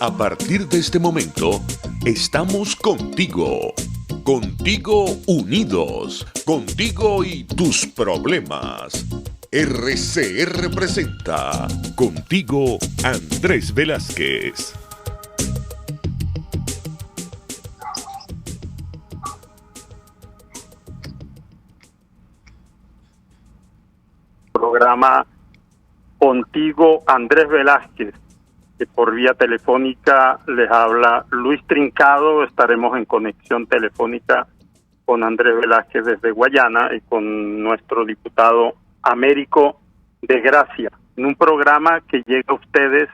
A partir de este momento, estamos contigo. Contigo unidos. Contigo y tus problemas. RCR presenta Contigo Andrés Velázquez. Programa Contigo Andrés Velázquez, que por vía telefónica les habla Luis Trincado. Estaremos en conexión telefónica con Andrés Velázquez desde Guayana y con nuestro diputado Américo de Gracia, en un programa que llega a ustedes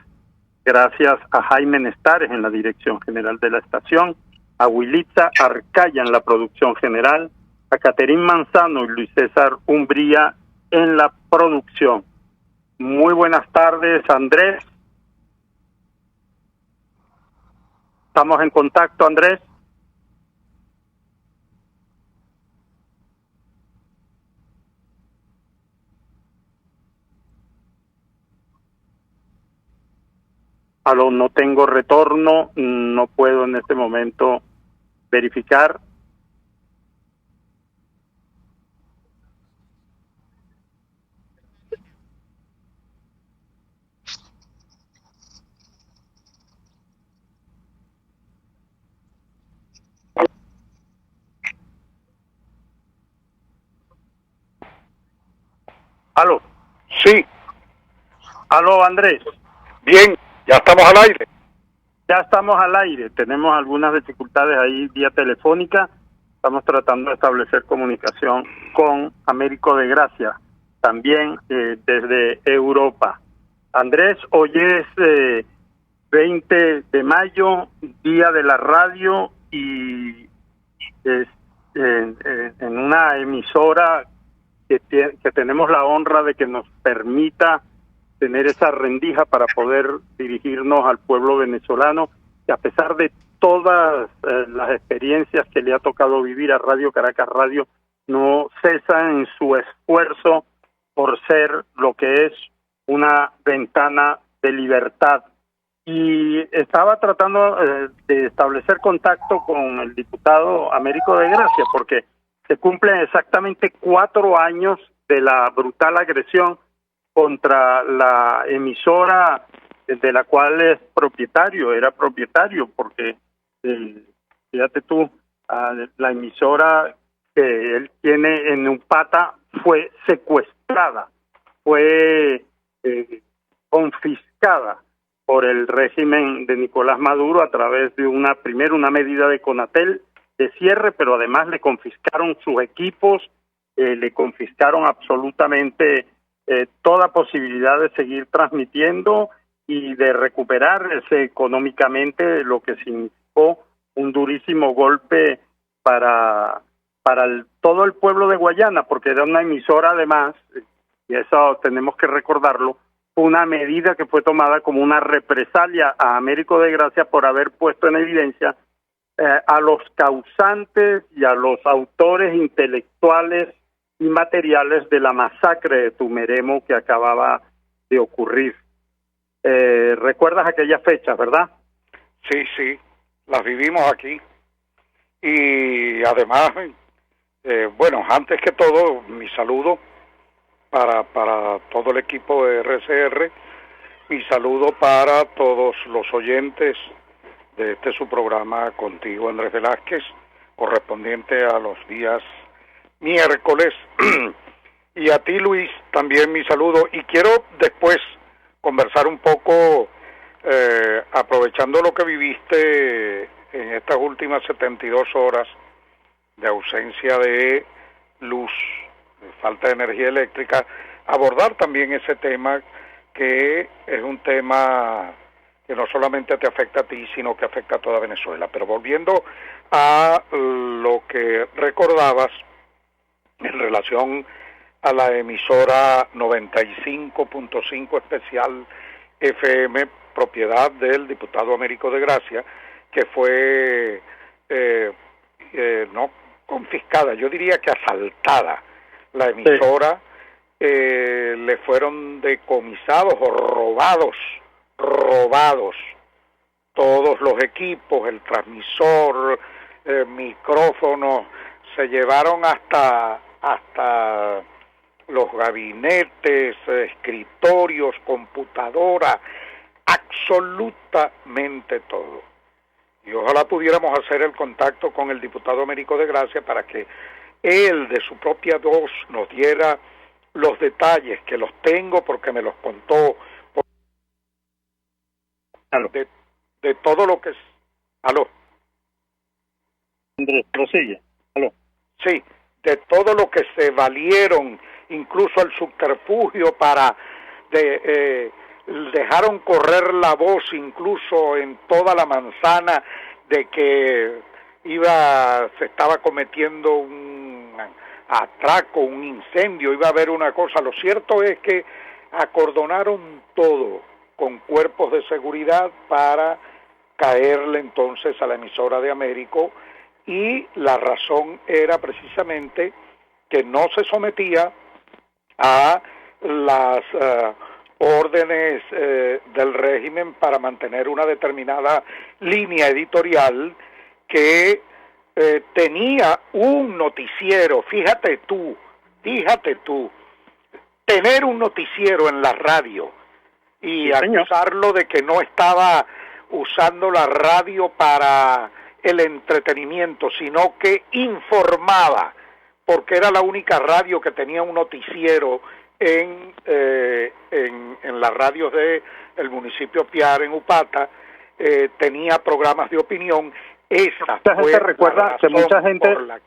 gracias a Jaime Nestares en la dirección general de la estación, a Wilitza Arcaya en la producción general, a Caterín Manzano y Luis César Umbría en la producción. Muy buenas tardes, Andrés. ¿Estamos en contacto, Andrés? Aló, no tengo retorno, no puedo en este momento verificar. Aló. Sí. Aló, Andrés. Bien, ya estamos al aire. Ya estamos al aire. Tenemos algunas dificultades ahí vía telefónica. Estamos tratando de establecer comunicación con Américo de Gracia, también desde Europa. Andrés, hoy es 20 de mayo, Día de la Radio, y es en una emisora que tenemos la honra de que nos permita tener esa rendija para poder dirigirnos al pueblo venezolano, que a pesar de todas las experiencias que le ha tocado vivir a Radio Caracas Radio, no cesa en su esfuerzo por ser lo que es una ventana de libertad. Y estaba tratando de establecer contacto con el diputado Américo de Gracia, porque se cumplen exactamente 4 años de la brutal agresión contra la emisora de la cual era propietario, porque fíjate tú, la emisora que él tiene en Upata fue secuestrada, fue confiscada por el régimen de Nicolás Maduro a través de una medida de Conatel de cierre, pero además le confiscaron sus equipos, le confiscaron absolutamente toda posibilidad de seguir transmitiendo y de recuperarse económicamente, lo que significó un durísimo golpe para todo el pueblo de Guayana, porque era una emisora además, y eso tenemos que recordarlo, una medida que fue tomada como una represalia a Américo de Gracia por haber puesto en evidencia a los causantes y a los autores intelectuales y materiales de la masacre de Tumeremo que acababa de ocurrir. ¿Recuerdas aquella fecha, verdad? Sí, las vivimos aquí. Y además, bueno, antes que todo, mi saludo para todo el equipo de RCR, mi saludo para todos los oyentes de su programa Contigo Andrés Velázquez, correspondiente a los días miércoles. Y a ti, Luis, también mi saludo. Y quiero después conversar un poco, aprovechando lo que viviste en estas últimas 72 horas de ausencia de luz, de falta de energía eléctrica, abordar también ese tema, que es un tema que no solamente te afecta a ti, sino que afecta a toda Venezuela. Pero volviendo a lo que recordabas en relación a la emisora 95.5 especial FM, propiedad del diputado Américo de Gracia, que fue no confiscada, yo diría que asaltada. La emisora le fueron decomisados o robados todos los equipos, el transmisor, micrófonos, se llevaron hasta los gabinetes, escritorios, computadoras, absolutamente todo. Y ojalá pudiéramos hacer el contacto con el diputado Américo de Gracia para que él de su propia voz nos diera los detalles, que los tengo porque me los contó, de todo lo que es. ¿Aló? Andrés, prosigue. ¿Aló? Sí, de todo lo que se valieron, incluso el subterfugio para dejaron correr la voz incluso en toda la manzana de que se estaba cometiendo un atraco, un incendio, iba a haber una cosa. Lo cierto es que acordonaron todo con cuerpos de seguridad para caerle entonces a la emisora de Américo, y la razón era precisamente que no se sometía a las órdenes del régimen para mantener una determinada línea editorial que tenía un noticiero. Fíjate tú, tener un noticiero en la radio y sí, acusarlo de que no estaba usando la radio para el entretenimiento, sino que informaba, porque era la única radio que tenía un noticiero en las radios de el municipio Piar, en Upata, tenía programas de opinión.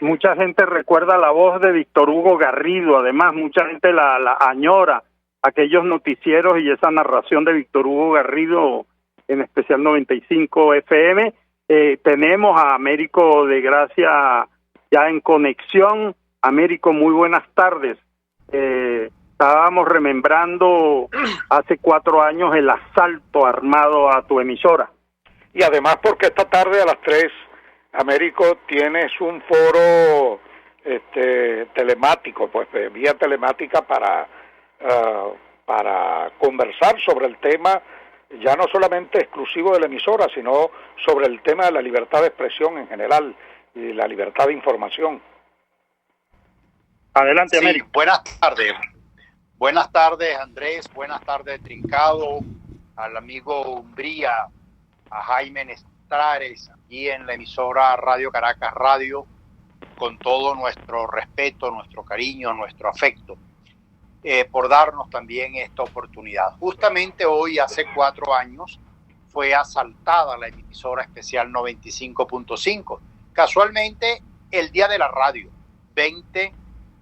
Mucha gente recuerda la voz de Víctor Hugo Garrido, además mucha gente la añora, aquellos noticieros y esa narración de Víctor Hugo Garrido, en especial 95 FM. Tenemos a Américo de Gracia ya en conexión. Américo, muy buenas tardes. Estábamos remembrando hace 4 años el asalto armado a tu emisora. Y además porque esta tarde a las 3, Américo, tienes un foro telemático, pues vía telemática para conversar sobre el tema, ya no solamente exclusivo de la emisora, sino sobre el tema de la libertad de expresión en general y la libertad de información. Adelante, sí, Américo. Buenas tardes. Buenas tardes, Andrés. Buenas tardes, Trincado, al amigo Umbría, a Jaime Nestrares, aquí en la emisora Radio Caracas Radio, con todo nuestro respeto, nuestro cariño, nuestro afecto, por darnos también esta oportunidad. Justamente hoy, hace 4 años, fue asaltada la emisora especial 95.5. Casualmente, el Día de la Radio, 20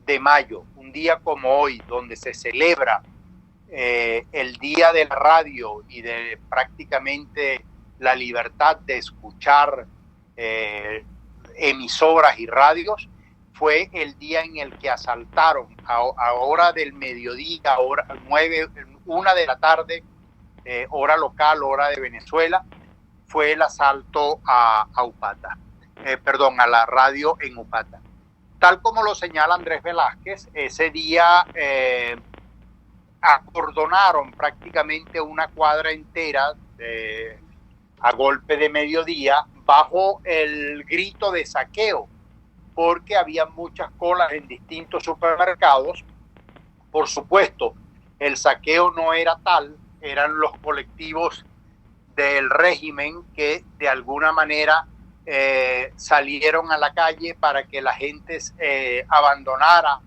de mayo, un día como hoy, donde se celebra el Día de la Radio y de prácticamente la libertad de escuchar emisoras y radios, fue el día en el que asaltaron a hora del mediodía, hora 1 de la tarde, hora local, hora de Venezuela, fue el asalto a Upata, a la radio en Upata. Tal como lo señala Andrés Velázquez, ese día acordonaron prácticamente una cuadra entera a golpe de mediodía bajo el grito de saqueo, porque había muchas colas en distintos supermercados. Por supuesto, el saqueo no era tal, eran los colectivos del régimen que de alguna manera salieron a la calle para que la gente abandonara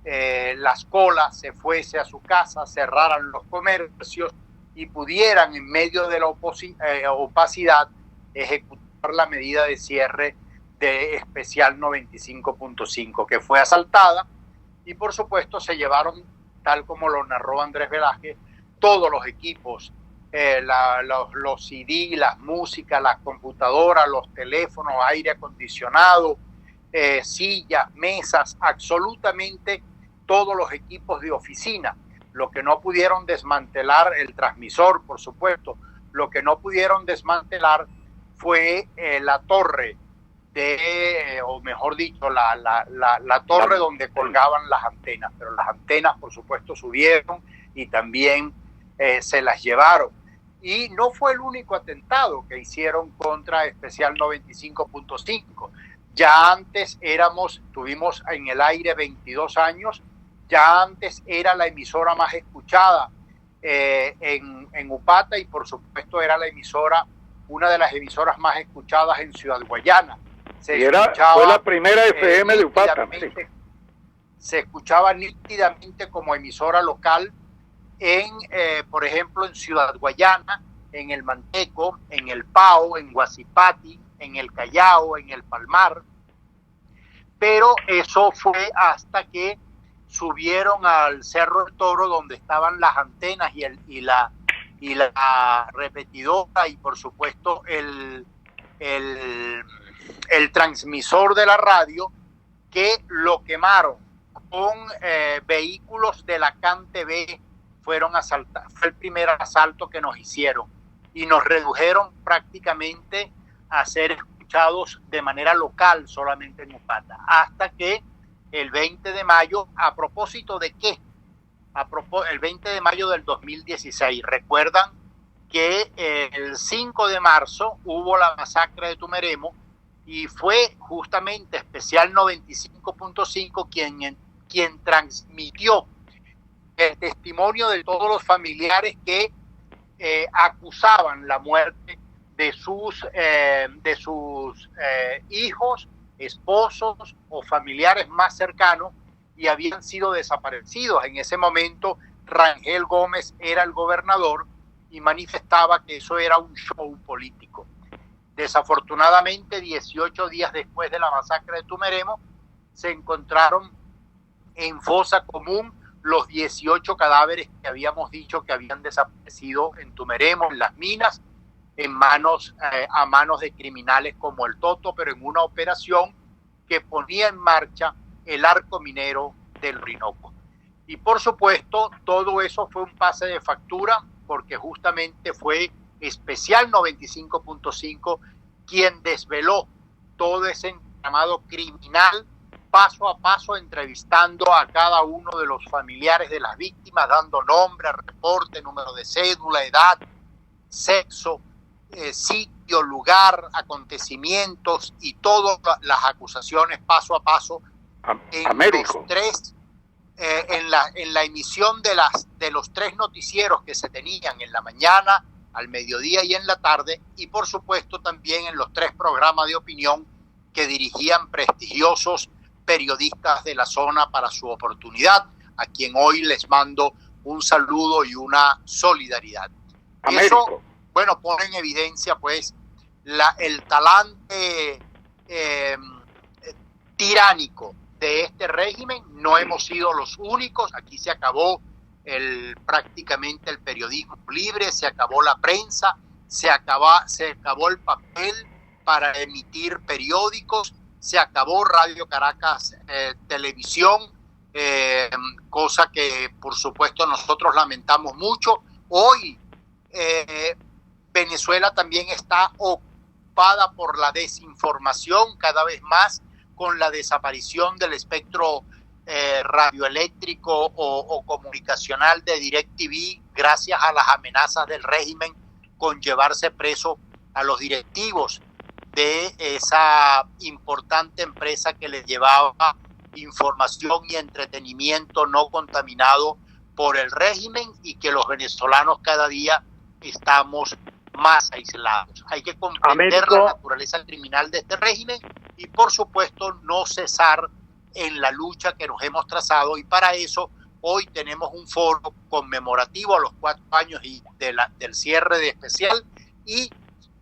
las colas, se fuese a su casa, cerraran los comercios y pudieran, en medio de la opacidad, ejecutar la medida de cierre de especial 95.5, que fue asaltada, y por supuesto se llevaron, tal como lo narró Andrés Velázquez, todos los equipos, los CD, las músicas, las computadoras, los teléfonos, aire acondicionado, sillas, mesas, absolutamente todos los equipos de oficina. Lo que no pudieron desmantelar, el transmisor, por supuesto, lo que no pudieron desmantelar fue la torre o mejor dicho, la torre donde colgaban las antenas, pero las antenas, por supuesto, subieron y también se las llevaron. Y no fue el único atentado que hicieron contra Especial 95.5. Ya antes tuvimos en el aire 22 años, ya antes era la emisora más escuchada en Upata, y por supuesto era una de las emisoras más escuchadas en Ciudad Guayana. Fue la primera FM de Upata. Sí. Se escuchaba nítidamente como emisora local por ejemplo, en Ciudad Guayana, en el Manteco, en el Pao, en Guasipati, en el Callao, en el Palmar. Pero eso fue hasta que subieron al Cerro del Toro, donde estaban las antenas y la repetidora, y por supuesto el transmisor de la radio, que lo quemaron con vehículos de la CanTV. Fue el primer asalto que nos hicieron y nos redujeron prácticamente a ser escuchados de manera local solamente en Upata, hasta que el 20 de mayo, ¿a propósito de qué? El 20 de mayo del 2016, recuerdan que el 5 de marzo hubo la masacre de Tumeremo, y fue justamente Especial 95.5 quien transmitió el testimonio de todos los familiares que acusaban la muerte de sus hijos, esposos o familiares más cercanos, y habían sido desaparecidos. En ese momento Rangel Gómez era el gobernador y manifestaba que eso era un show político. Desafortunadamente, 18 días después de la masacre de Tumeremo, se encontraron en fosa común los 18 cadáveres que habíamos dicho que habían desaparecido en Tumeremo, en las minas, a manos de criminales como el Toto, pero en una operación que ponía en marcha el arco minero del Orinoco. Y por supuesto, todo eso fue un pase de factura, porque justamente fue Especial 95.5 quien desveló todo ese entramado criminal, paso a paso, entrevistando a cada uno de los familiares de las víctimas, dando nombre, reporte, número de cédula, edad, sexo, sitio, lugar, acontecimientos y todas las acusaciones paso a paso. En la emisión de los 3 noticieros que se tenían en la mañana, al mediodía y en la tarde, y por supuesto también en los 3 programas de opinión que dirigían prestigiosos periodistas de la zona para su oportunidad, a quien hoy les mando un saludo y una solidaridad. Eso, bueno, pone en evidencia pues el talante tiránico de este régimen. No hemos sido los únicos. Aquí se acabó prácticamente el periodismo libre, se acabó la prensa, se acabó el papel para emitir periódicos, se acabó Radio Caracas Televisión, cosa que por supuesto nosotros lamentamos mucho. Hoy Venezuela también está ocupada por la desinformación cada vez más, con la desaparición del espectro radioeléctrico o comunicacional de DirecTV, gracias a las amenazas del régimen con llevarse preso a los directivos de esa importante empresa que les llevaba información y entretenimiento no contaminado por el régimen, y que los venezolanos cada día estamos más aislados. Hay que comprender la naturaleza criminal de este régimen y por supuesto no cesar en la lucha que nos hemos trazado, y para eso hoy tenemos un foro conmemorativo a los 4 años del cierre de Especial, y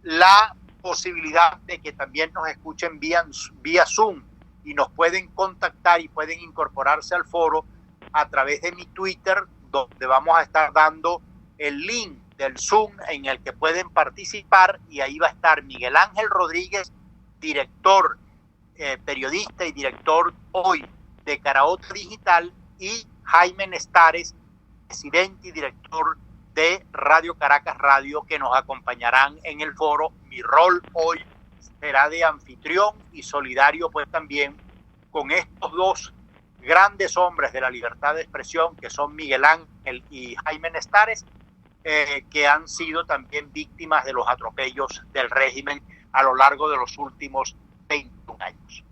la posibilidad de que también nos escuchen vía Zoom, y nos pueden contactar y pueden incorporarse al foro a través de mi Twitter, donde vamos a estar dando el link del Zoom en el que pueden participar, y ahí va a estar Miguel Ángel Rodríguez, director, periodista y director hoy de Caraota Digital, y Jaime Nestares, presidente y director de Radio Caracas Radio, que nos acompañarán en el foro. Mi rol hoy será de anfitrión y solidario pues también con estos 2 grandes hombres de la libertad de expresión, que son Miguel Ángel y Jaime Nestares, que han sido también víctimas de los atropellos del régimen a lo largo de los últimos 21 años.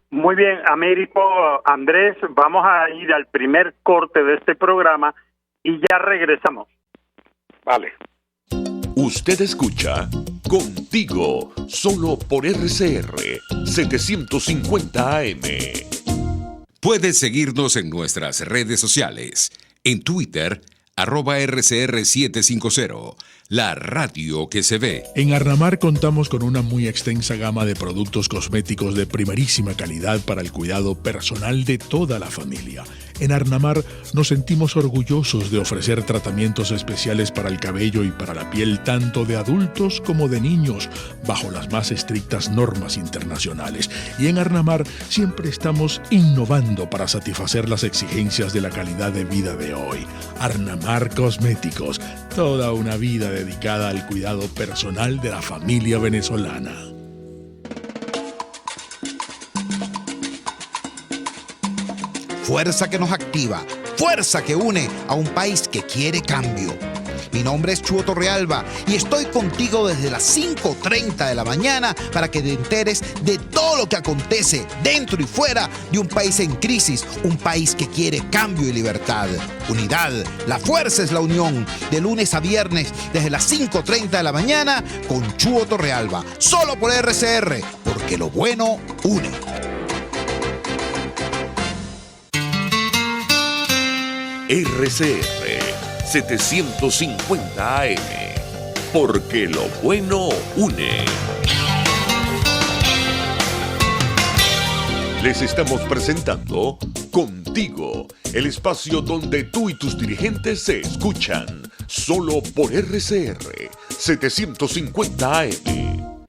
Muy bien, Américo, Andrés, vamos a ir al primer corte de este programa y ya regresamos. Vale. Usted escucha Contigo, solo por RCR 750 AM. Puedes seguirnos en nuestras redes sociales. En Twitter, @RCR750, la radio que se ve. En Arnamar contamos con una muy extensa gama de productos cosméticos de primerísima calidad para el cuidado personal de toda la familia. En Arnamar nos sentimos orgullosos de ofrecer tratamientos especiales para el cabello y para la piel tanto de adultos como de niños, bajo las más estrictas normas internacionales. Y en Arnamar siempre estamos innovando para satisfacer las exigencias de la calidad de vida de hoy. Arnamar Cosméticos, toda una vida dedicada al cuidado personal de la familia venezolana. Fuerza que nos activa, fuerza que une a un país que quiere cambio. Mi nombre es Chuo Torrealba y estoy contigo desde las 5:30 de la mañana para que te enteres de todo lo que acontece dentro y fuera de un país en crisis, un país que quiere cambio y libertad. Unidad, la fuerza es la unión, de lunes a viernes desde las 5:30 de la mañana con Chuo Torrealba, solo por RCR, porque lo bueno une. RCR 750 AM, porque lo bueno une. Les estamos presentando Contigo, el espacio donde tú y tus dirigentes se escuchan, solo por RCR 750 AM.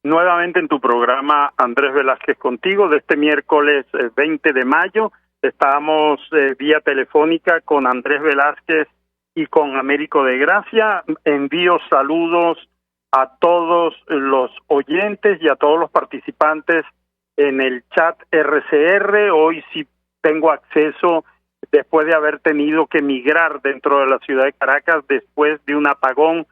Nuevamente en tu programa, Andrés Velázquez contigo, de este miércoles 20 de mayo. Estamos vía telefónica con Andrés Velázquez y con Américo de Gracia. Envío saludos a todos los oyentes y a todos los participantes en el chat RCR. Hoy sí tengo acceso después de haber tenido que migrar dentro de la ciudad de Caracas después de un apagón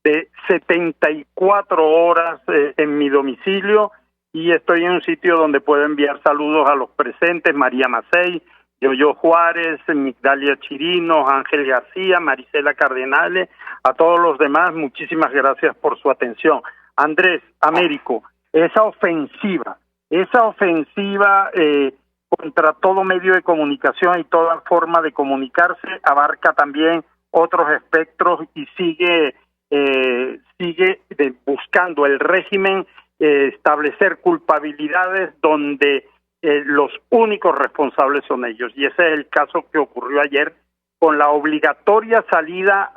de 74 horas en mi domicilio. Y estoy en un sitio donde puedo enviar saludos a los presentes: María Macei, Yoyo Juárez, Migdalia Chirinos, Ángel García, Marisela Cardenale, a todos los demás, muchísimas gracias por su atención. Andrés, Américo, esa ofensiva contra todo medio de comunicación y toda forma de comunicarse abarca también otros espectros y sigue buscando el régimen establecer culpabilidades donde los únicos responsables son ellos, y ese es el caso que ocurrió ayer con la obligatoria salida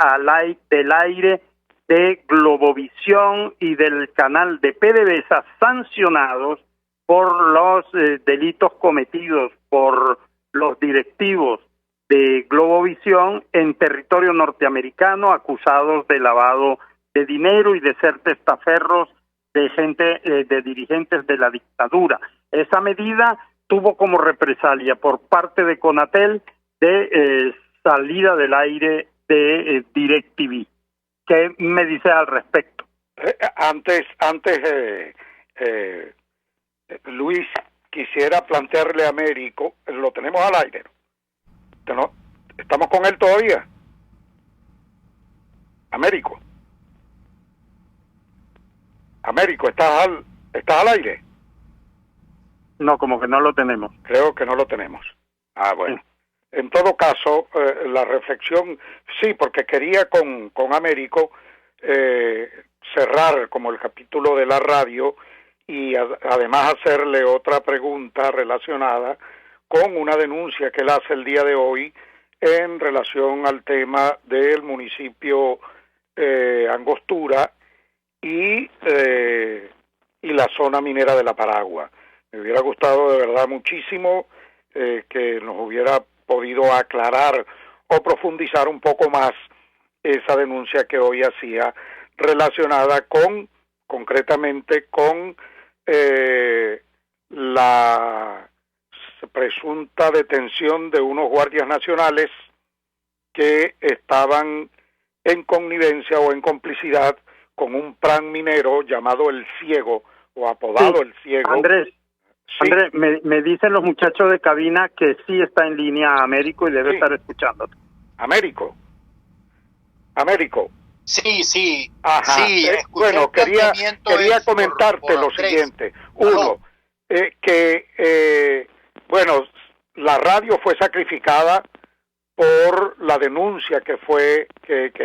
del aire de Globovisión y del canal de PDVSA, sancionados por los delitos cometidos por los directivos de Globovisión en territorio norteamericano, acusados de lavado de dinero y de ser testaferros de gente, de dirigentes de la dictadura. Esa medida tuvo como represalia por parte de Conatel de salida del aire de DirecTV. ¿Qué me dice al respecto? Antes, Luis, quisiera plantearle a Américo, lo tenemos al aire, ¿no? ¿Estamos con él todavía? Américo, ¿estás al aire? No, como que no lo tenemos. Creo que no lo tenemos. Ah, bueno. En todo caso, la reflexión, sí, porque quería con Américo cerrar como el capítulo de la radio y además hacerle otra pregunta relacionada con una denuncia que él hace el día de hoy en relación al tema del municipio Angostura y la zona minera de La Paragua. Me hubiera gustado de verdad muchísimo que nos hubiera podido aclarar o profundizar un poco más esa denuncia que hoy hacía relacionada concretamente con la presunta detención de unos guardias nacionales que estaban en connivencia o en complicidad con un plan minero llamado El Ciego, o apodado El Ciego. Andrés, me dicen los muchachos de cabina que sí está en línea Américo y debe estar escuchándote. Américo. Sí. Ajá. Sí, Bueno, quería comentarte lo siguiente. Uno, bueno, la radio fue sacrificada por la denuncia que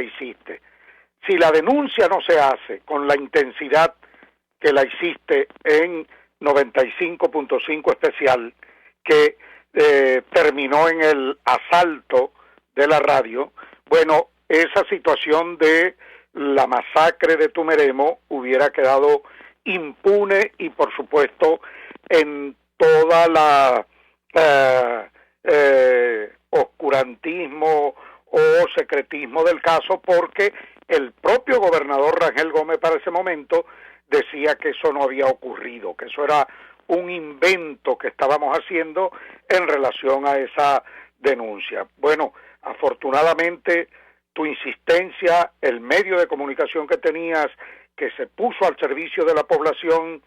hiciste. Si la denuncia no se hace con la intensidad que la hiciste en 95.5 especial, que terminó en el asalto de la radio, bueno, esa situación de la masacre de Tumeremo hubiera quedado impune y, por supuesto, en toda la oscurantismo o secretismo del caso, porque el propio gobernador Rangel Gómez para ese momento decía que eso no había ocurrido, que eso era un invento que estábamos haciendo en relación a esa denuncia. Bueno, afortunadamente tu insistencia, el medio de comunicación que tenías, que se puso al servicio de la población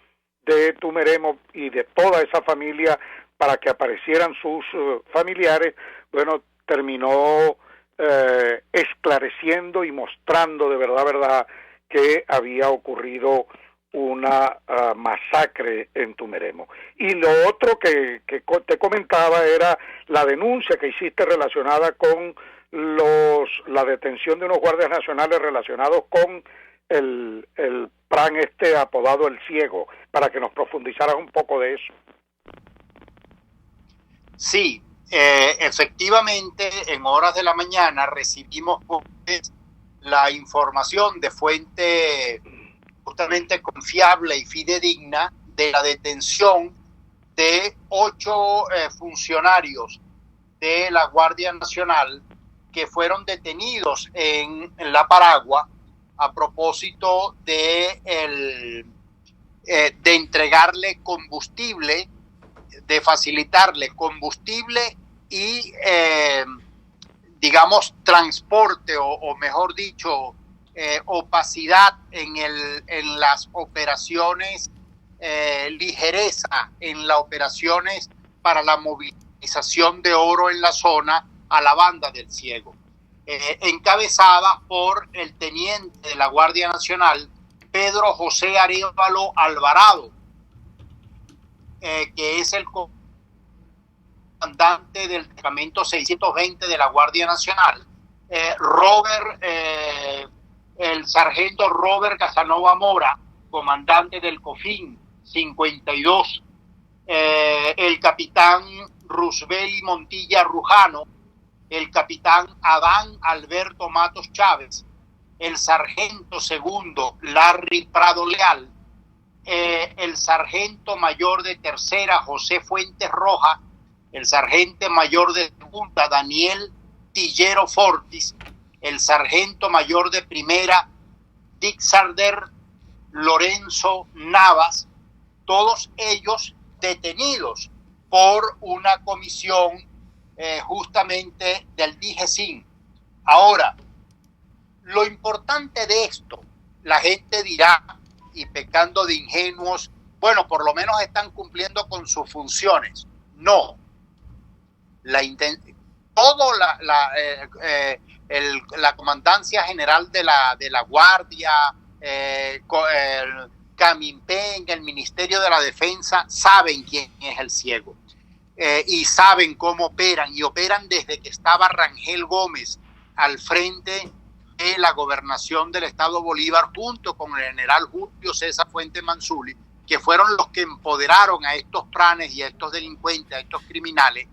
de Tumeremo y de toda esa familia para que aparecieran sus familiares, bueno, terminó esclareciendo y mostrando de verdad que había ocurrido una masacre en Tumeremo. Y lo otro que te comentaba era la denuncia que hiciste relacionada con la detención de unos guardias nacionales relacionados con el plan apodado El Ciego, para que nos profundizaras un poco de eso. Sí, efectivamente, en horas de la mañana recibimos la información de fuente justamente confiable y fidedigna de la detención de 8 funcionarios de la Guardia Nacional que fueron detenidos en La Paragua a propósito de entregarle combustible, de facilitarle combustible y digamos transporte o mejor dicho opacidad en las operaciones, ligereza en las operaciones para la movilización de oro en la zona a la banda del Ciego, encabezada por el teniente de la Guardia Nacional Pedro José Arévalo Alvarado, que es el comandante del destacamento 620 de la Guardia Nacional, el sargento Robert Casanova Mora, comandante del COFIN 52, el capitán Rusbeli Montilla Rujano, el capitán Adán Alberto Matos Chávez, el sargento segundo Larry Prado Leal, el sargento mayor de tercera José Fuentes Roja, el sargento mayor de segunda Daniel Tillero Fortis, el sargento mayor de primera Dick Sarder Lorenzo Navas, todos ellos detenidos por una comisión justamente del DIGESIN. Ahora, lo importante de esto, la gente dirá, y pecando de ingenuos, bueno, por lo menos están cumpliendo con sus funciones. No. La Comandancia General de la Guardia, el Caminpen, el Ministerio de la Defensa, saben quién es el Ciego. Y saben cómo operan, y operan desde que estaba Rangel Gómez al frente de la gobernación del Estado Bolívar, junto con el general Julio César Fuente Manzuli, que fueron los que empoderaron a estos pranes y a estos delincuentes, a estos criminales,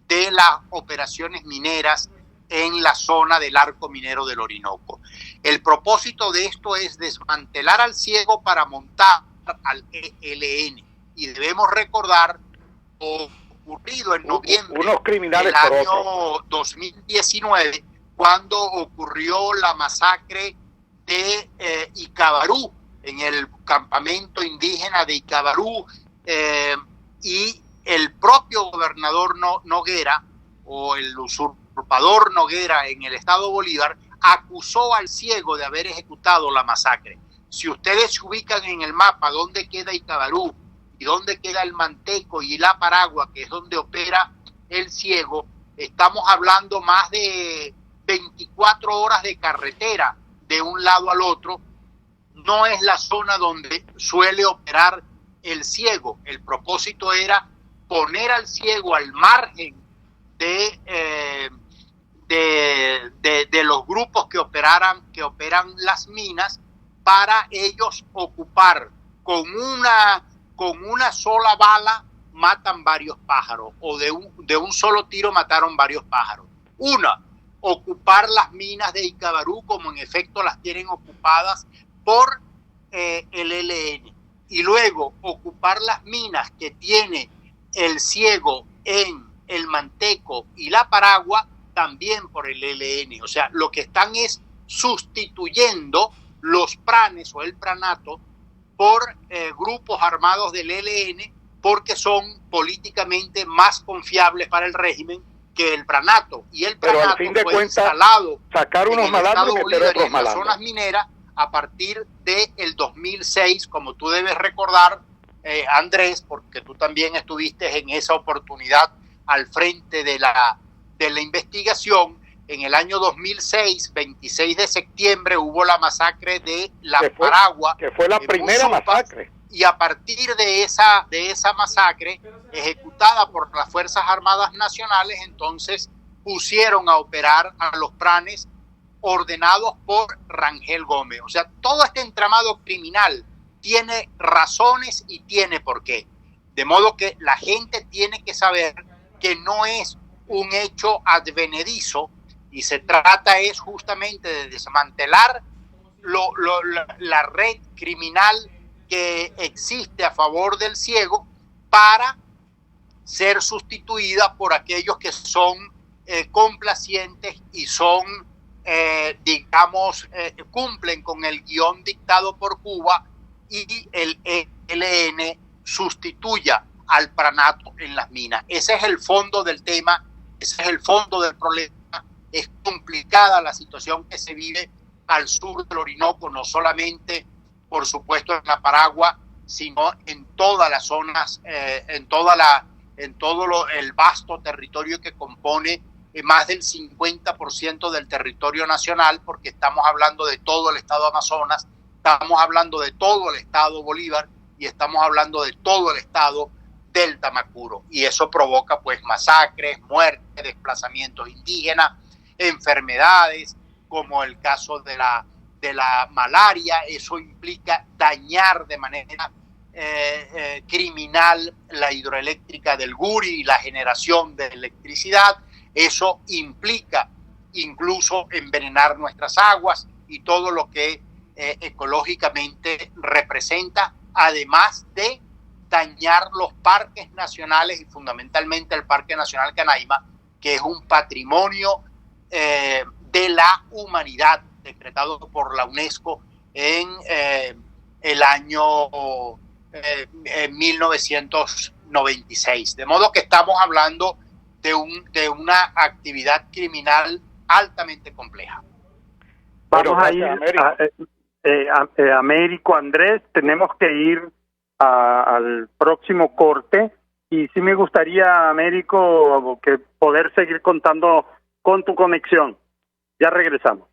de las operaciones mineras en la zona del arco minero del Orinoco. El propósito de esto es desmantelar al Ciego para montar al ELN. Y debemos recordar ocurrido en noviembre del año 2019, cuando ocurrió la masacre de Icabarú, en el campamento indígena de Icabarú, y el propio gobernador Noguera, o el usurpador Noguera en el Estado Bolívar, acusó al ciego de haber ejecutado la masacre. Si ustedes se ubican en el mapa dónde queda Icabarú y dónde queda el Manteco y la Paragua, que es donde opera el ciego, estamos hablando más de 24 horas de carretera de un lado al otro. No es la zona donde suele operar el ciego. El propósito era poner al ciego al margen de los grupos que operan las minas, para ellos ocupar con una sola bala matan varios pájaros, o de un solo tiro mataron varios pájaros. Una, ocupar las minas de Icabarú, como en efecto las tienen ocupadas por el ELN, y luego ocupar las minas que tiene el ciego en el Manteco y la Paragua, también por el ELN. O sea, lo que están es sustituyendo los pranes o el pranato por grupos armados del ELN, porque son políticamente más confiables para el régimen que el pranato. Y el pranato, pero al fin de fue cuentas, instalado sacar unos en el estado malandros y meter Bolívar y otros en las malandros. zonas mineras a partir del 2006, como tú debes recordar, Andrés, porque tú también estuviste en esa oportunidad al frente de la investigación. En el año 2006, 26 de septiembre, hubo la masacre de la Paragua, que fue la primera masacre. Y a partir de esa masacre, ejecutada por las Fuerzas Armadas Nacionales, entonces pusieron a operar a los pranes ordenados por Rangel Gómez. O sea, todo este entramado criminal tiene razones y tiene por qué. De modo que la gente tiene que saber que no es un hecho advenedizo, y se trata es justamente de desmantelar la red criminal que existe a favor del ciego, para ser sustituida por aquellos que son complacientes y son, cumplen con el guión dictado por Cuba, y el ELN sustituya al pranato en las minas. Ese es el fondo del tema, ese es el fondo del problema. Es complicada la situación que se vive al sur del Orinoco, no solamente, por supuesto, en la Paragua, sino en todas las zonas, en todo el vasto territorio que compone más del 50% del territorio nacional, porque estamos hablando de todo el estado Amazonas, estamos hablando de todo el estado Bolívar y estamos hablando de todo el estado del Tamacuro. Y eso provoca pues masacres, muertes, desplazamientos indígenas, enfermedades como el caso de la malaria. Eso implica dañar de manera criminal la hidroeléctrica del Guri y la generación de electricidad. Eso implica incluso envenenar nuestras aguas y todo lo que ecológicamente representa, además de dañar los parques nacionales y fundamentalmente el Parque Nacional Canaima, que es un patrimonio de la humanidad decretado por la UNESCO en el año 1996. De modo que estamos hablando de una actividad criminal altamente compleja. Vamos a ir, Américo, Andrés, tenemos que ir al próximo corte, y sí me gustaría, Américo, que poder seguir contando con tu conexión. Ya regresamos.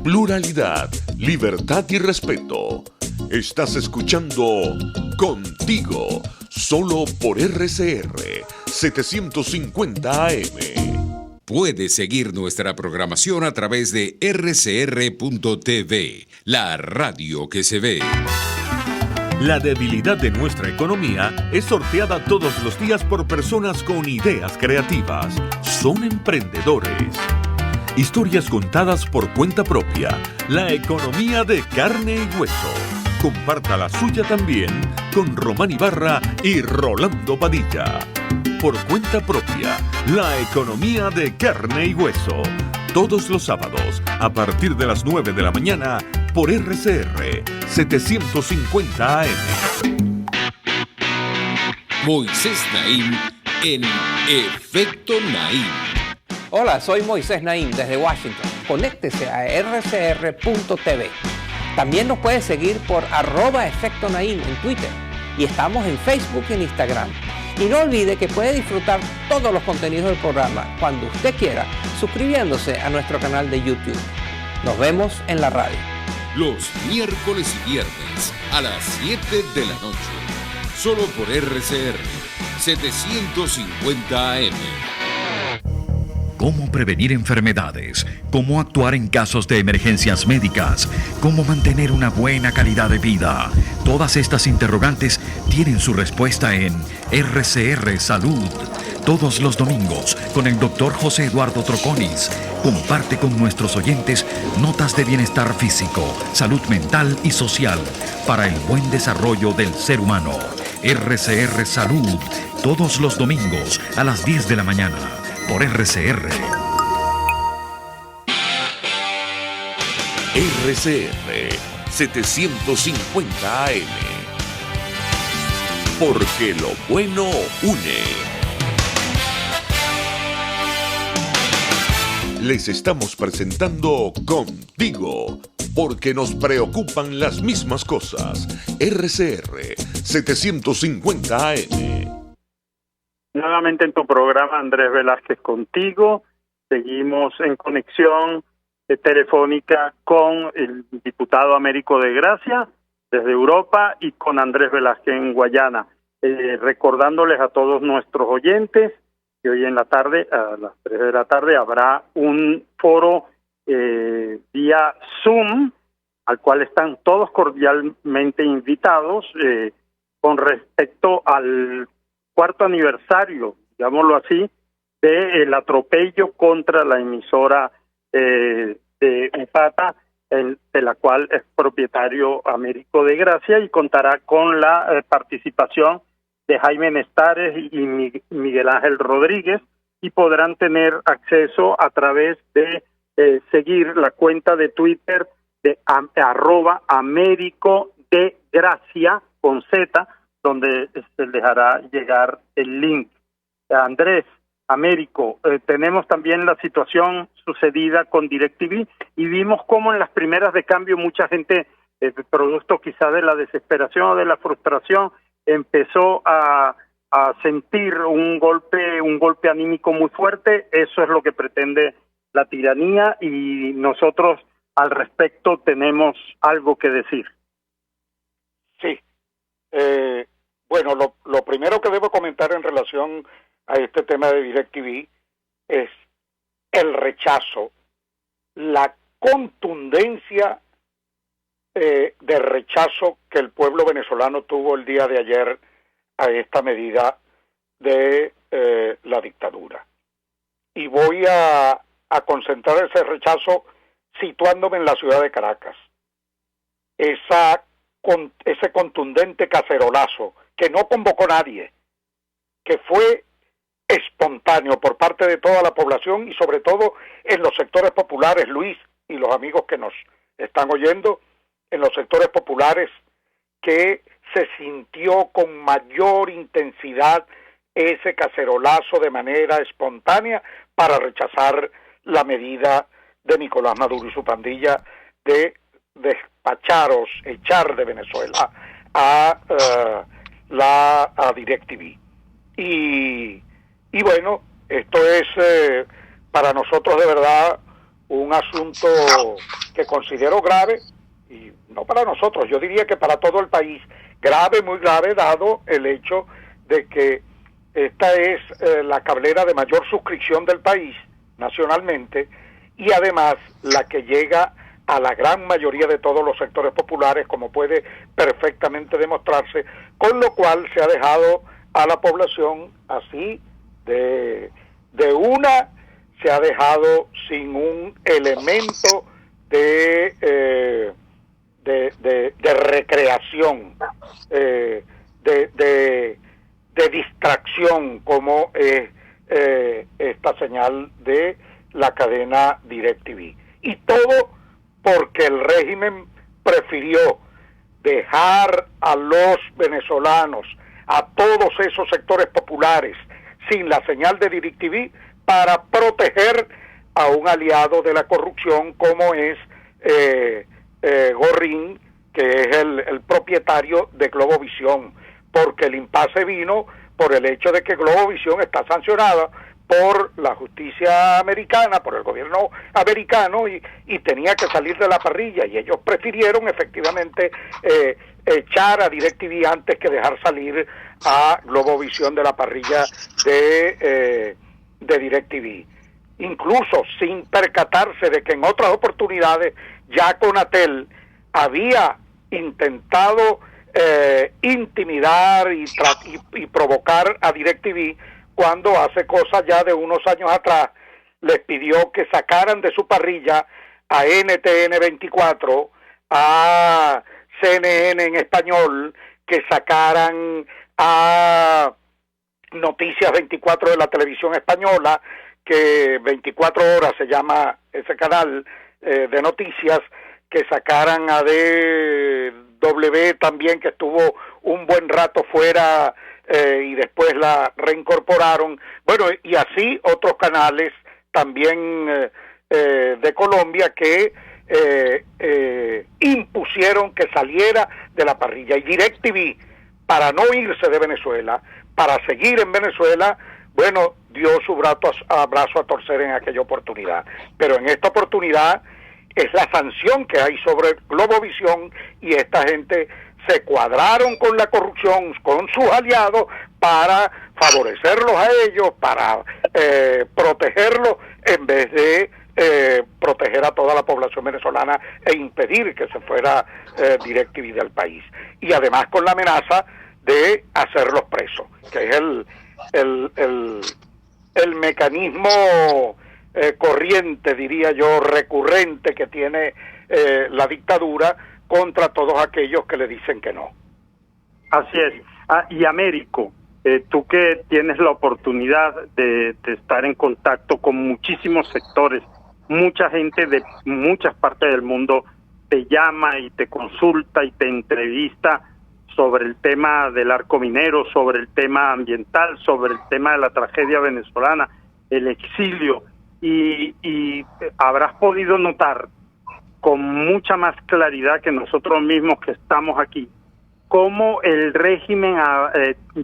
Pluralidad, libertad y respeto. Estás escuchando Contigo, solo por RCR 750 AM. Puedes seguir nuestra programación a través de rcr.tv, la radio que se ve. La debilidad de nuestra economía es sorteada todos los días por personas con ideas creativas. Son emprendedores. Historias contadas por cuenta propia. La economía de carne y hueso. Comparta la suya también con Román Ibarra y Rolando Padilla. Por cuenta propia, la economía de carne y hueso. Todos los sábados, a partir de las 9 de la mañana, por RCR 750 AM. Moisés Naim en Efecto Naim. Hola, soy Moisés Naim desde Washington. conéctese a rcr.tv. También nos puede seguir por @Efecto Naim en Twitter y estamos en Facebook y en Instagram. Y no olvide que puede disfrutar todos los contenidos del programa cuando usted quiera, suscribiéndose a nuestro canal de YouTube. Nos vemos en la radio. Los miércoles y viernes a las 7 de la noche. Solo por RCR 750 AM. Cómo prevenir enfermedades, cómo actuar en casos de emergencias médicas, cómo mantener una buena calidad de vida. Todas estas interrogantes tienen su respuesta en RCR Salud. Todos los domingos con el Dr. José Eduardo Troconis. Comparte con nuestros oyentes notas de bienestar físico, salud mental y social para el buen desarrollo del ser humano. RCR Salud, todos los domingos a las 10 de la mañana. Por RCR. RCR 750 AM. Porque lo bueno une. Les estamos presentando Contigo, porque nos preocupan las mismas cosas. RCR 750 AM. Nuevamente en tu programa, Andrés Velázquez contigo. Seguimos en conexión telefónica con el diputado Américo de Gracia desde Europa y con Andrés Velázquez en Guayana. Recordándoles a todos nuestros oyentes que hoy en la tarde, a las 3 de la tarde, habrá un foro vía Zoom, al cual están todos cordialmente invitados con respecto al cuarto aniversario, digámoslo así, del atropello contra la emisora de UPATA, de la cual es propietario Américo de Gracia, y contará con la participación de Jaime Nestares y Miguel Ángel Rodríguez, y podrán tener acceso a través de seguir la cuenta de Twitter de @Américo de Gracia con Z, donde se les hará llegar el link. Andrés, Américo, tenemos también la situación sucedida con DirecTV y vimos cómo en las primeras de cambio mucha gente, producto quizá de la desesperación o de la frustración, empezó a sentir un golpe anímico muy fuerte. Eso es lo que pretende la tiranía y nosotros al respecto tenemos algo que decir. Sí. Bueno, lo primero que debo comentar en relación a este tema de DirecTV es el rechazo, la contundencia de rechazo que el pueblo venezolano tuvo el día de ayer a esta medida de la dictadura. Y voy a concentrar ese rechazo situándome en la ciudad de Caracas. Ese contundente cacerolazo que no convocó nadie, que fue espontáneo por parte de toda la población y sobre todo en los sectores populares, Luis y los amigos que nos están oyendo, en los sectores populares, que se sintió con mayor intensidad ese cacerolazo de manera espontánea para rechazar la medida de Nicolás Maduro y su pandilla de echar de Venezuela a DirecTV. Y bueno, esto es para nosotros de verdad un asunto que considero grave, y no para nosotros, yo diría que para todo el país, grave, muy grave, dado el hecho de que esta es la cablera de mayor suscripción del país nacionalmente y además la que llega a la gran mayoría de todos los sectores populares, como puede perfectamente demostrarse, con lo cual se ha dejado a la población así de una, se ha dejado sin un elemento de recreación, de distracción, como es esta señal de la cadena DirecTV. Y todo porque el régimen prefirió dejar a los venezolanos, a todos esos sectores populares, sin la señal de DirecTV para proteger a un aliado de la corrupción como es Gorrín, que es el propietario de Globovisión, porque el impasse vino por el hecho de que Globovisión está sancionada por la justicia americana, por el gobierno americano, y tenía que salir de la parrilla, y ellos prefirieron efectivamente echar a DirecTV antes que dejar salir a Globovisión de la parrilla de DirecTV, incluso sin percatarse de que en otras oportunidades ya Conatel había intentado intimidar y provocar a DirecTV cuando hace cosa ya de unos años atrás les pidió que sacaran de su parrilla a NTN 24, a CNN en español, que sacaran a Noticias 24 de la televisión española, que 24 horas se llama ese canal de noticias, que sacaran a DW también, que estuvo un buen rato fuera y después la reincorporaron. Bueno, y así otros canales también de Colombia que impusieron que saliera de la parrilla. Y DirecTV, para no irse de Venezuela, para seguir en Venezuela, bueno, dio su brazo a torcer en aquella oportunidad. Pero en esta oportunidad es la sanción que hay sobre Globovisión, y esta gente se cuadraron con la corrupción, con sus aliados, para favorecerlos a ellos, para protegerlos, en vez de proteger a toda la población venezolana e impedir que se fuera DirecTV del país. Y además con la amenaza de hacerlos presos, que es el mecanismo corriente, diría yo, recurrente que tiene la dictadura contra todos aquellos que le dicen que no. Así es. Y Américo, tú que tienes la oportunidad de estar en contacto con muchísimos sectores, mucha gente de muchas partes del mundo te llama y te consulta y te entrevista sobre el tema del arco minero, sobre el tema ambiental, sobre el tema de la tragedia venezolana, el exilio, y habrás podido notar con mucha más claridad que nosotros mismos que estamos aquí, cómo el régimen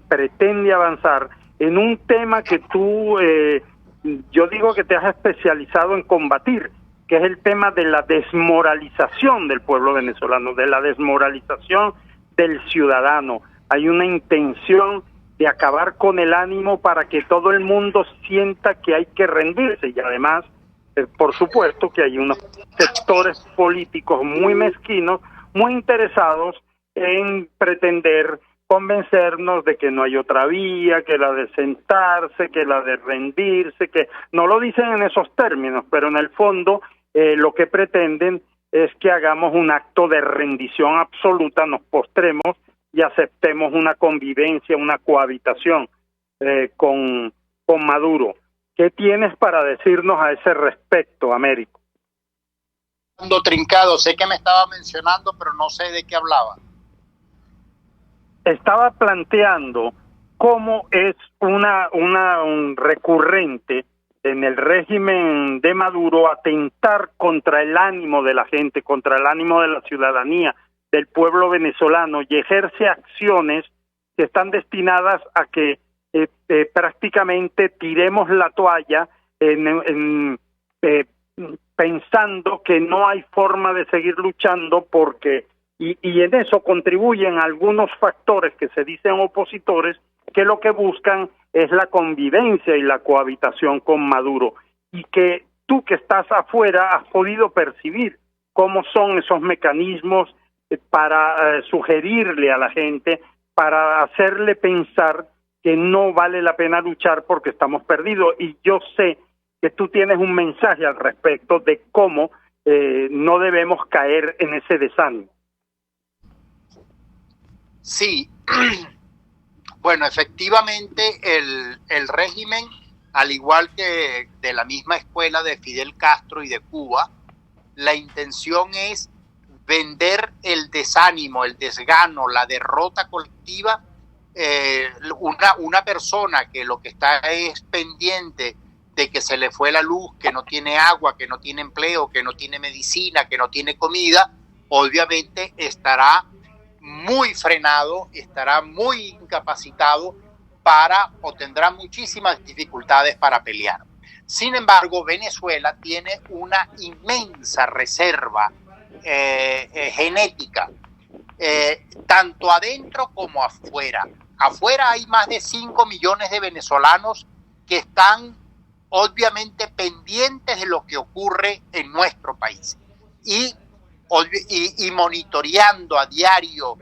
pretende avanzar en un tema que tú, yo digo que te has especializado en combatir, que es el tema de la desmoralización del pueblo venezolano, de la desmoralización del ciudadano. Hay una intención de acabar con el ánimo para que todo el mundo sienta que hay que rendirse, y además, por supuesto, que hay unos sectores políticos muy mezquinos, muy interesados en pretender convencernos de que no hay otra vía, que la de sentarse, que la de rendirse, que no lo dicen en esos términos, pero en el fondo lo que pretenden es que hagamos un acto de rendición absoluta, nos postremos y aceptemos una convivencia, una cohabitación con Maduro. ¿Qué tienes para decirnos a ese respecto, Américo? Trincado, sé que me estaba mencionando, pero no sé de qué hablaba. Estaba planteando cómo es un recurrente en el régimen de Maduro atentar contra el ánimo de la gente, contra el ánimo de la ciudadanía, del pueblo venezolano, y ejerce acciones que están destinadas a que prácticamente tiremos la toalla pensando que no hay forma de seguir luchando, porque y en eso contribuyen algunos factores que se dicen opositores, que lo que buscan es la convivencia y la cohabitación con Maduro, y que tú que estás afuera has podido percibir cómo son esos mecanismos para sugerirle a la gente, para hacerle pensar que no vale la pena luchar porque estamos perdidos. Y yo sé que tú tienes un mensaje al respecto de cómo no debemos caer en ese desánimo. Sí, bueno, efectivamente el régimen, al igual que de la misma escuela de Fidel Castro y de Cuba, la intención es vender el desánimo, el desgano, la derrota colectiva. Una persona que lo que está es pendiente de que se le fue la luz, que no tiene agua, que no tiene empleo, que no tiene medicina, que no tiene comida, obviamente estará muy frenado, estará muy incapacitado o tendrá muchísimas dificultades para pelear. Sin embargo, Venezuela tiene una inmensa reserva genética, tanto adentro como afuera. Afuera hay más de 5 millones de venezolanos que están obviamente pendientes de lo que ocurre en nuestro país y monitoreando a diario,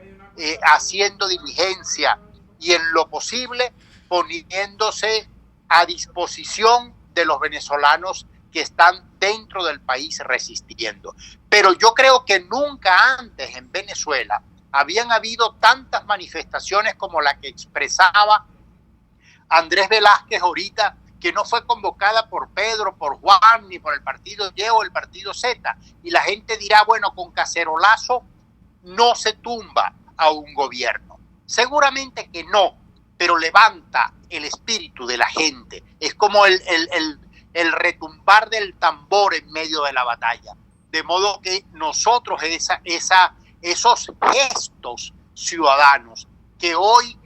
haciendo diligencia y en lo posible poniéndose a disposición de los venezolanos que están dentro del país resistiendo. Pero yo creo que nunca antes en Venezuela habían habido tantas manifestaciones como la que expresaba Andrés Velázquez ahorita, que no fue convocada por Pedro, por Juan, ni por el partido Y o el partido Z. Y la gente dirá, bueno, con cacerolazo no se tumba a un gobierno. Seguramente que no, pero levanta el espíritu de la gente. Es como el retumbar del tambor en medio de la batalla. De modo que nosotros esos gestos ciudadanos que hoy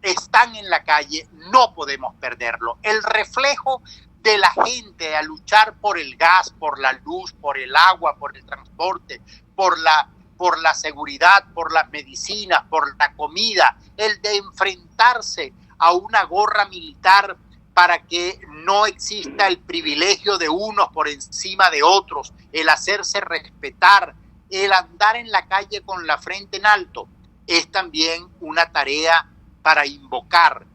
están en la calle, no podemos perderlo. El reflejo de la gente a luchar por el gas, por la luz, por el agua, por el transporte, por la seguridad, por las medicinas, por la comida, el de enfrentarse a una guerra militar para que no exista el privilegio de unos por encima de otros, el hacerse respetar, el andar en la calle con la frente en alto, es también una tarea para invocar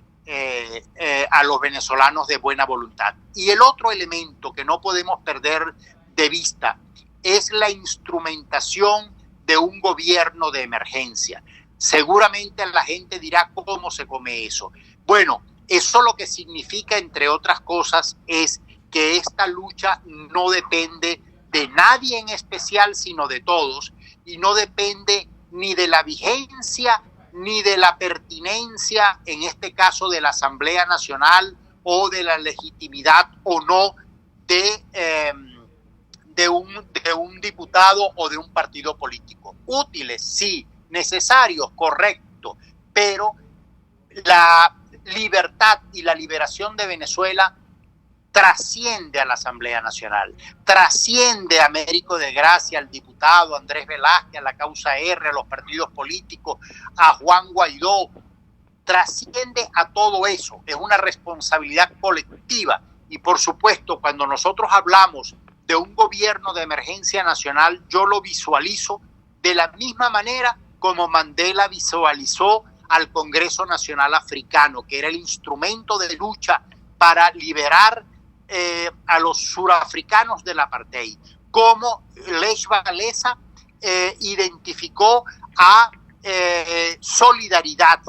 a los venezolanos de buena voluntad. Y el otro elemento que no podemos perder de vista es la instrumentación de un gobierno de emergencia. Seguramente la gente dirá, ¿cómo se come eso? Bueno, eso lo que significa, entre otras cosas, es que esta lucha no depende de nadie en especial, sino de todos, y no depende ni de la vigencia ni de la pertinencia, en este caso de la Asamblea Nacional, o de la legitimidad o no de un diputado o de un partido político. Útiles, sí, necesarios, correcto, pero la libertad y la liberación de Venezuela trasciende a la Asamblea Nacional, trasciende a Américo de Gracia, al diputado Andrés Velázquez, a la causa R, a los partidos políticos, a Juan Guaidó, trasciende a todo eso. Es una responsabilidad colectiva y, por supuesto, cuando nosotros hablamos de un gobierno de emergencia nacional, yo lo visualizo de la misma manera como Mandela visualizó al Congreso Nacional Africano, que era el instrumento de lucha para liberar a los surafricanos del apartheid, como Lech Walesa identificó a Solidaridad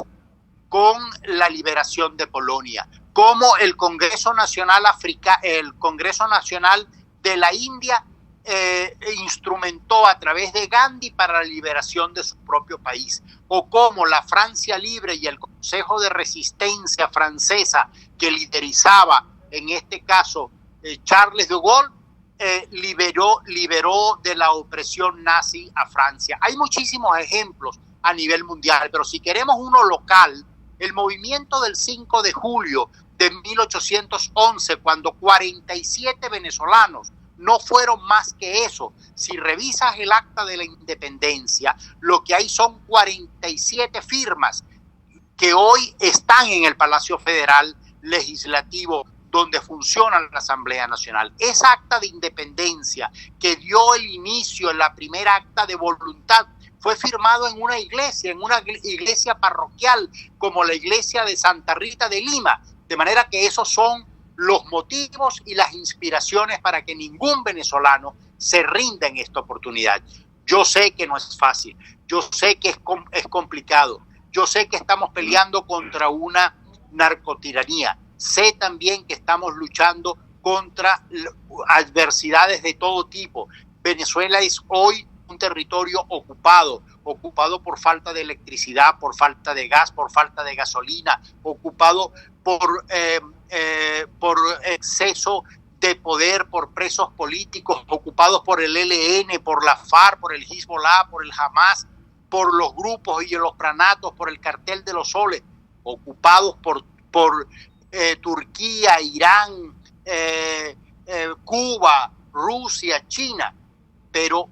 con la liberación de Polonia, como el Congreso Nacional de la India instrumentó a través de Gandhi para la liberación de su propio país, o como la Francia Libre y el Consejo de Resistencia francesa que liderizaba en este caso Charles de Gaulle, liberó de la opresión nazi a Francia. Hay muchísimos ejemplos a nivel mundial, pero si queremos uno local, el movimiento del 5 de julio de 1811, cuando 47 venezolanos, no fueron más que eso. Si revisas el acta de la independencia, lo que hay son 47 firmas que hoy están en el Palacio Federal Legislativo, donde funciona la Asamblea Nacional. Esa acta de independencia que dio el inicio en la primera acta de voluntad fue firmado en una iglesia parroquial, como la iglesia de Santa Rita de Lima, de manera que esos son los motivos y las inspiraciones para que ningún venezolano se rinda en esta oportunidad. Yo sé que no es fácil, yo sé que es complicado, yo sé que estamos peleando contra una narcotiranía, sé también que estamos luchando contra adversidades de todo tipo. Venezuela es hoy un territorio ocupado por falta de electricidad, por falta de gas, por falta de gasolina, ocupado por exceso de poder, por presos políticos ocupados por el ELN, por la FARC, por el Hezbollah, por el Hamas, por los grupos y los pranatos, por el cartel de los soles, ocupados por Turquía, Irán, Cuba, Rusia, China. Pero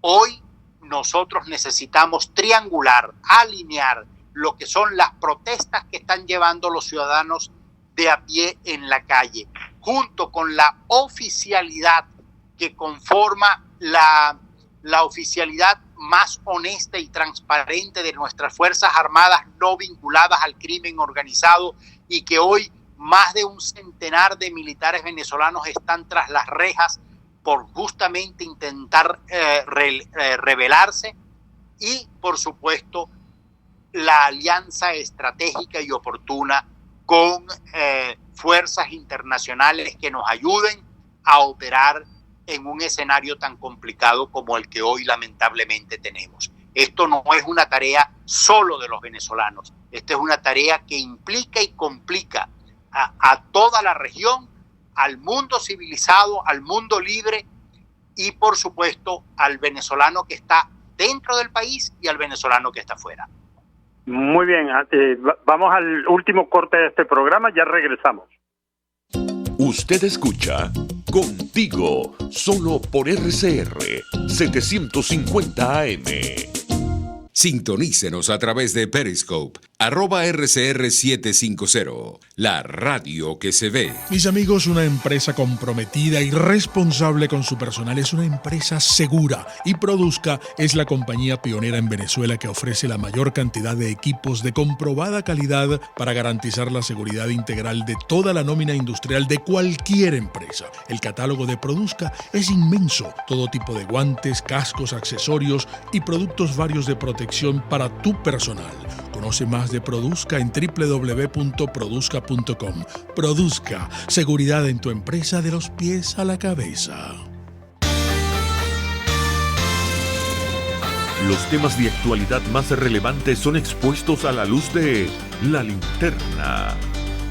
hoy nosotros necesitamos triangular, alinear lo que son las protestas que están llevando los ciudadanos de a pie en la calle, junto con la oficialidad que conforma la oficialidad más honesta y transparente de nuestras Fuerzas Armadas no vinculadas al crimen organizado, y que hoy más de un centenar de militares venezolanos están tras las rejas por justamente intentar rebelarse, y por supuesto la alianza estratégica y oportuna con fuerzas internacionales que nos ayuden a operar en un escenario tan complicado como el que hoy lamentablemente tenemos. Esto no es una tarea solo de los venezolanos, esta es una tarea que implica y complica a toda la región, al mundo civilizado, al mundo libre, y por supuesto al venezolano que está dentro del país y al venezolano que está fuera. Muy bien, vamos al último corte de este programa, ya regresamos. Usted escucha Contigo, solo por RCR 750 AM. Sintonícenos a través de Periscope, @RCR750, la radio que se ve. Mis amigos, una empresa comprometida y responsable con su personal es una empresa segura, y Produzca es la compañía pionera en Venezuela que ofrece la mayor cantidad de equipos de comprobada calidad para garantizar la seguridad integral de toda la nómina industrial de cualquier empresa. El catálogo de Produzca es inmenso, todo tipo de guantes, cascos, accesorios y productos varios de protección para tu personal. Conoce más de Produzca en www.produzca.com. Produzca, seguridad en tu empresa de los pies a la cabeza. Los temas de actualidad más relevantes son expuestos a la luz de La Linterna.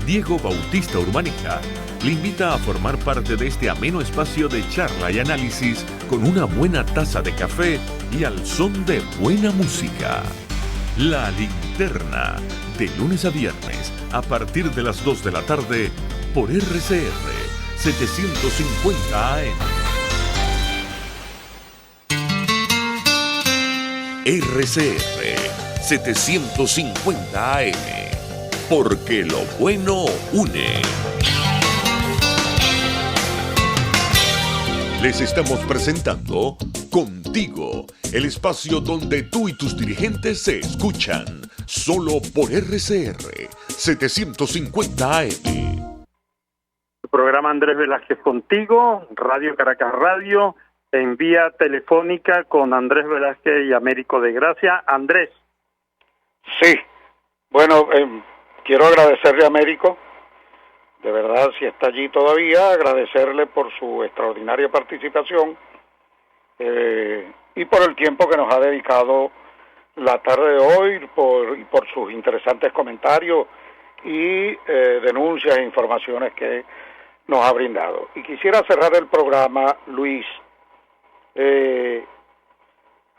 Diego Bautista Urbanica le invita a formar parte de este ameno espacio de charla y análisis con una buena taza de café y al son de buena música. La Linterna, de lunes a viernes, a partir de las 2 de la tarde, por RCR 750 AM. RCR 750 AM, porque lo bueno une. Les estamos presentando Contigo, el espacio donde tú y tus dirigentes se escuchan, solo por RCR 750 AM. El programa Andrés Velázquez Contigo, Radio Caracas Radio, en vía telefónica con Andrés Velázquez y Américo de Gracia. Andrés. Sí, bueno, quiero agradecerle a Américo, de verdad, si está allí todavía, agradecerle por su extraordinaria participación y por el tiempo que nos ha dedicado la tarde de hoy, por sus interesantes comentarios y denuncias e informaciones que nos ha brindado. Y quisiera cerrar el programa, Luis,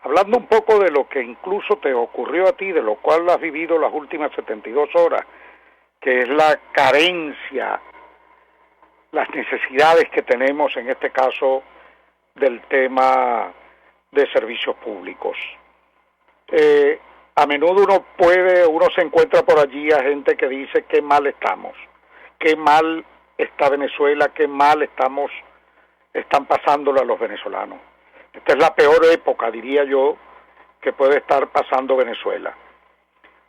hablando un poco de lo que incluso te ocurrió a ti, de lo cual has vivido las últimas 72 horas, que es la carencia, las necesidades que tenemos en este caso del tema de servicios públicos. A menudo uno se encuentra por allí a gente que dice qué mal estamos, qué mal está Venezuela, qué mal están pasándolo a los venezolanos. Esta es la peor época, diría yo, que puede estar pasando Venezuela.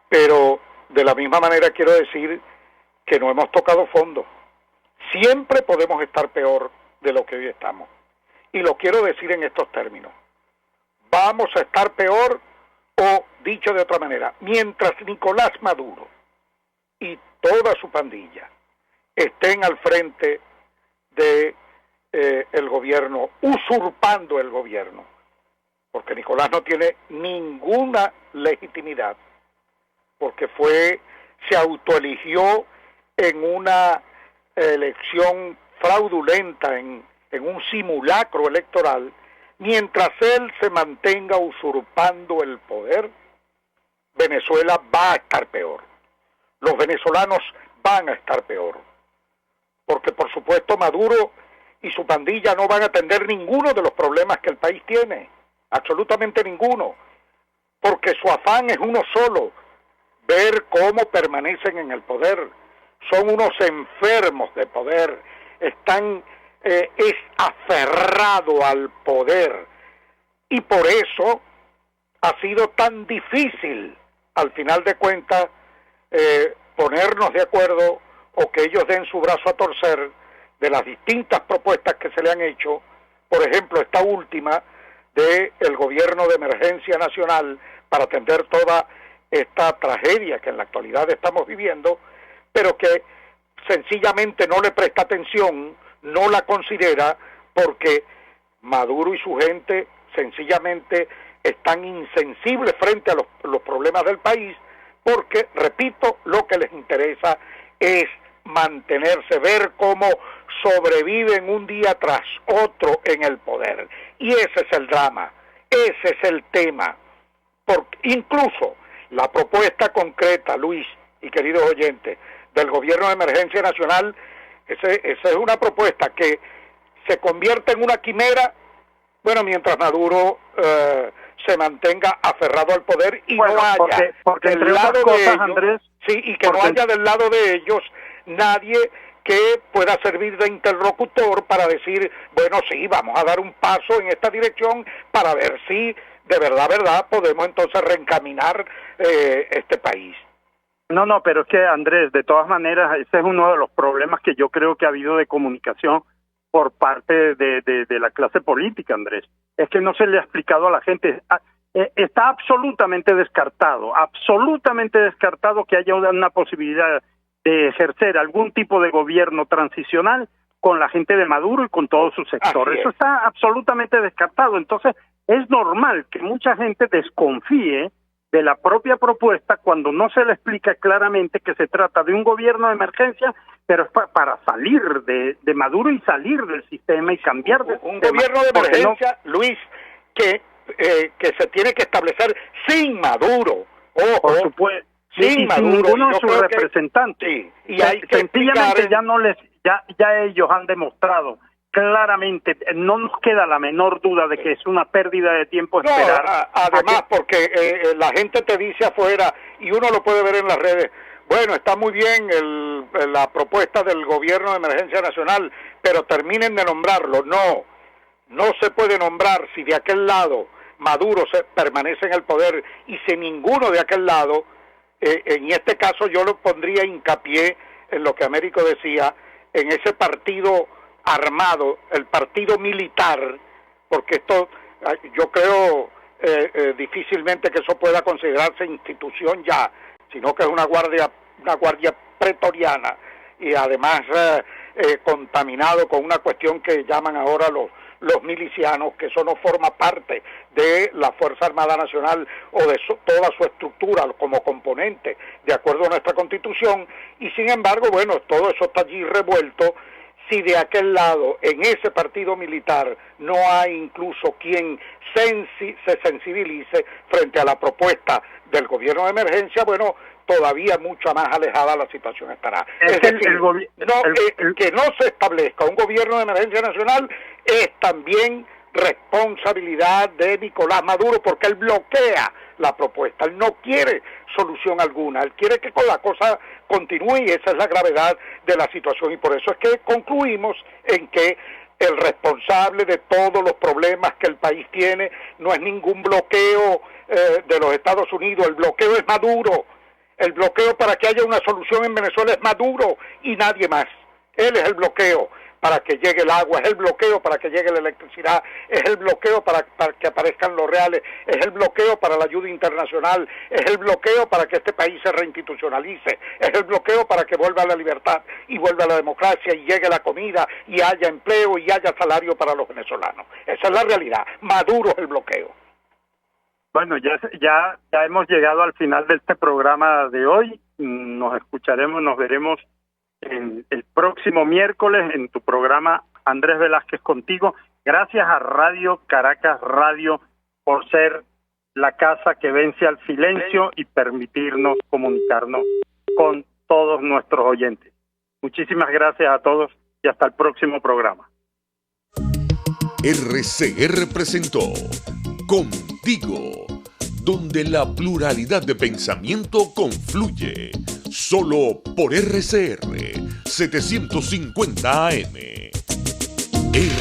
Pero de la misma manera quiero decir que no hemos tocado fondo. Siempre podemos estar peor de lo que hoy estamos. Y lo quiero decir en estos términos. Vamos a estar peor, o dicho de otra manera, mientras Nicolás Maduro y toda su pandilla estén al frente de el gobierno, usurpando el gobierno, porque Nicolás no tiene ninguna legitimidad, porque se autoeligió en una elección fraudulenta, en un simulacro electoral, mientras él se mantenga usurpando el poder, Venezuela va a estar peor. Los venezolanos van a estar peor. Porque por supuesto Maduro y su pandilla no van a atender ninguno de los problemas que el país tiene. Absolutamente ninguno. Porque su afán es uno solo: ver cómo permanecen en el poder. Son unos enfermos de poder. Es aferrado al poder. Y por eso ha sido tan difícil, al final de cuentas, ponernos de acuerdo, o que ellos den su brazo a torcer de las distintas propuestas que se le han hecho. Por ejemplo, esta última del gobierno de emergencia nacional para atender toda esta tragedia que en la actualidad estamos viviendo, pero que sencillamente no le presta atención, no la considera, porque Maduro y su gente sencillamente están insensibles frente a los problemas del país, porque, repito, lo que les interesa es mantenerse, ver cómo sobreviven un día tras otro en el poder. Y ese es el drama, ese es el tema. Porque incluso la propuesta concreta, Luis y queridos oyentes, del gobierno de emergencia nacional, esa es una propuesta que se convierte en una quimera, bueno, mientras Maduro se mantenga aferrado al poder y no haya porque del entre lado otras cosas, de ellos, Andrés, sí, y que no haya del lado de ellos nadie que pueda servir de interlocutor para decir, bueno, sí, vamos a dar un paso en esta dirección para ver si de verdad podemos entonces reencaminar este país. No, pero es que, Andrés, de todas maneras, ese es uno de los problemas que yo creo que ha habido de comunicación por parte de la clase política, Andrés. Es que no se le ha explicado a la gente. Está absolutamente descartado que haya una posibilidad de ejercer algún tipo de gobierno transicional con la gente de Maduro y con todo su sector. Eso está absolutamente descartado. Entonces, es normal que mucha gente desconfíe de la propia propuesta cuando no se le explica claramente que se trata de un gobierno de emergencia, pero es para salir de Maduro y salir del sistema y cambiar de un sistema, gobierno de emergencia, no, Luis, que se tiene que establecer sin Maduro. Por supuesto. Sin Maduro, ninguno de sus representantes. Sí, y hay que sencillamente ya ellos han demostrado claramente, no nos queda la menor duda de que es una pérdida de tiempo esperar. Además, porque la gente te dice afuera, y uno lo puede ver en las redes, bueno, está muy bien la propuesta del gobierno de emergencia nacional, pero terminen de nombrarlo. No se puede nombrar si de aquel lado Maduro permanece en el poder y si ninguno de aquel lado, en este caso yo lo pondría hincapié en lo que Américo decía, en ese partido armado, el partido militar, porque esto yo creo difícilmente que eso pueda considerarse institución ya, sino que es una guardia pretoriana y además contaminado con una cuestión que llaman ahora los milicianos, que eso no forma parte de la Fuerza Armada Nacional o de toda su estructura como componente de acuerdo a nuestra Constitución, y sin embargo, bueno, todo eso está allí revuelto. Si de aquel lado, en ese partido militar, no hay incluso quien se sensibilice frente a la propuesta del gobierno de emergencia, bueno, todavía mucho más alejada la situación estará. Es decir, que no se establezca un gobierno de emergencia nacional es también responsabilidad de Nicolás Maduro, porque él bloquea la propuesta, él no quiere solución alguna, él quiere que la cosa continúe y esa es la gravedad de la situación, y por eso es que concluimos en que el responsable de todos los problemas que el país tiene no es ningún bloqueo de los Estados Unidos, el bloqueo es Maduro, el bloqueo para que haya una solución en Venezuela es Maduro y nadie más, él es el bloqueo para que llegue el agua, es el bloqueo para que llegue la electricidad, es el bloqueo para que aparezcan los reales, es el bloqueo para la ayuda internacional, es el bloqueo para que este país se reinstitucionalice, es el bloqueo para que vuelva la libertad y vuelva la democracia y llegue la comida y haya empleo y haya salario para los venezolanos. Esa es la realidad. Maduro es el bloqueo. Bueno, ya hemos llegado al final de este programa de hoy. Nos escucharemos, nos veremos en el próximo miércoles en tu programa Andrés Velázquez Contigo. Gracias a Radio Caracas Radio por ser la casa que vence al silencio y permitirnos comunicarnos con todos nuestros oyentes. Muchísimas gracias a todos y hasta el próximo programa. RCR presentó Contigo, donde la pluralidad de pensamiento confluye, solo por RCR 750 AM.